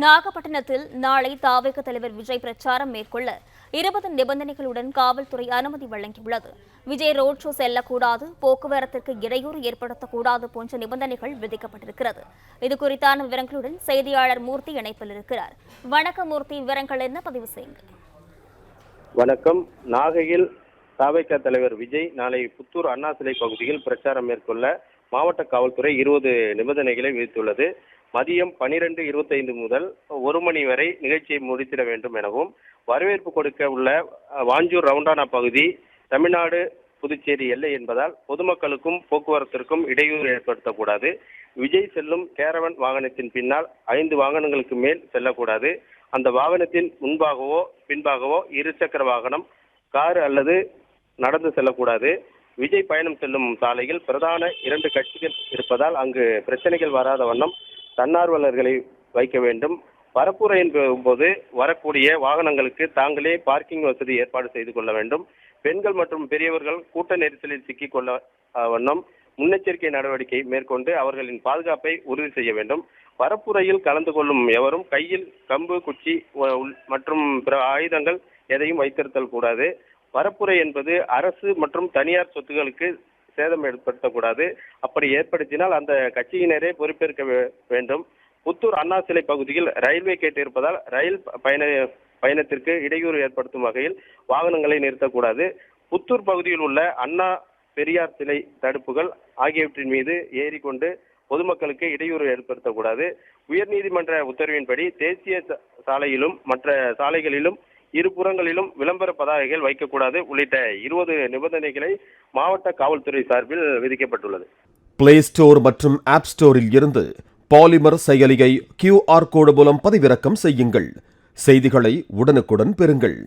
நாகப்பட்டினத்தில் நாளை தாவேக தலைவர் விஜய் பிரச்சாரம் மேற்கொள்ள 20 நிபந்தனைகளுடன் காவல்துறை அனுமதி வழங்கியுள்ளது. விஜய் ரோட் ஷோ செல்லக்கூடாது, போக்குவரத்திற்கு இடையூறு ஏற்படுத்தக்கூடாது போன்ற நிபந்தனைகள் விதிக்கப்பட்டிருக்கிறது. இதுகுறித்தான விவரங்களுடன் செய்தியாளர் மூர்த்தி இணைப்பில் இருக்கிறார். வணக்கம் மூர்த்தி, விவரங்கள் என்ன பதிவு செய்யுங்க. வணக்கம். நாகையில் தாவேக தலைவர் விஜய் நாளை புத்தூர் அண்ணா சிலை பகுதியில் பிரச்சாரம் மேற்கொள்ள மாவட்ட காவல்துறை 20 நிபந்தனைகளை விதித்துள்ளது. மதியம் 12:25 முதல் 1 மணி வரை நிகழ்ச்சியை முடித்திட வேண்டும் எனவும், வரவேற்பு கொடுக்க உள்ள வாஞ்சூர் ரவுண்டானா பகுதி தமிழ்நாடு புதுச்சேரி எல்லை என்பதால் பொதுமக்களுக்கும் போக்குவரத்திற்கும் இடையூறு ஏற்படுத்தக்கூடாது, விஜய் செல்லும் கேரவன் வாகனத்தின் பின்னால் 5 வாகனங்களுக்கு மேல் செல்லக்கூடாது, அந்த வாகனத்தின் முன்பாகவோ பின்பாகவோ இருசக்கர வாகனம், கார் அல்லது நடந்து செல்லக்கூடாது, விஜய் பயணம் செல்லும் சாலையில் பிரதான 2 கட்சிகள் இருப்பதால் அங்கு பிரச்சனைகள் வராத வண்ணம் தன்னார்வலர்களை வைக்க வேண்டும், பரப்புரையின் போது வரக்கூடிய வாகனங்களுக்கு தாங்களே பார்க்கிங் வசதி ஏற்பாடு செய்து கொள்ள வேண்டும், பெண்கள் மற்றும் பெரியவர்கள் கூட்ட நெரிசலில் சிக்கிக் கொள்ள வண்ணம் முன்னெச்சரிக்கை நடவடிக்கை மேற்கொண்டு அவர்களின் பாதுகாப்பை உறுதி செய்ய வேண்டும், பரப்புரையில் கலந்து கொள்ளும் எவரும் கையில் கம்பு, குச்சி மற்றும் பிற ஆயுதங்கள் எதையும் வைத்திருத்தல் கூடாது, பரப்புரை என்பது அரசு மற்றும் தனியார் சொத்துக்களுக்கு சேதம் ஏற்படுத்தக்கூடாது, அப்படி ஏற்படுத்தினால் அந்த கட்சியினரே பொறுப்பேற்க வேண்டும். புத்தூர் அண்ணா சிலை பகுதியில் ரயில்வே கேட் இருப்பதால் ரயில் பயணத்திற்கு இடையூறு ஏற்படுத்தும் வகையில் வாகனங்களை நிறுத்தக்கூடாது, புத்தூர் பகுதியில் உள்ள அண்ணா பெரியார் சிலை தடுப்புகள் ஆகியவற்றின் மீது ஏறிக்கொண்டு பொதுமக்களுக்கு இடையூறு ஏற்படுத்தக்கூடாது, உயர்நீதிமன்ற உத்தரவின்படி தேசிய சாலையிலும் மற்ற சாலைகளிலும் இருபுறங்களிலும் விளம்பர பதாகைகள் வைக்கக்கூடாது உள்ளிட்ட 20 நிபந்தனைகளை மாவட்ட காவல்துறை சார்பில் விதிக்கப்பட்டுள்ளது. பிளே ஸ்டோர் மற்றும் ஆப் ஸ்டோரில் இருந்து பாலிமர் செயலியை QR கோடு மூலம் பதிவிறக்கம் செய்யுங்கள். செய்திகளை உடனுக்குடன் பெறுங்கள்.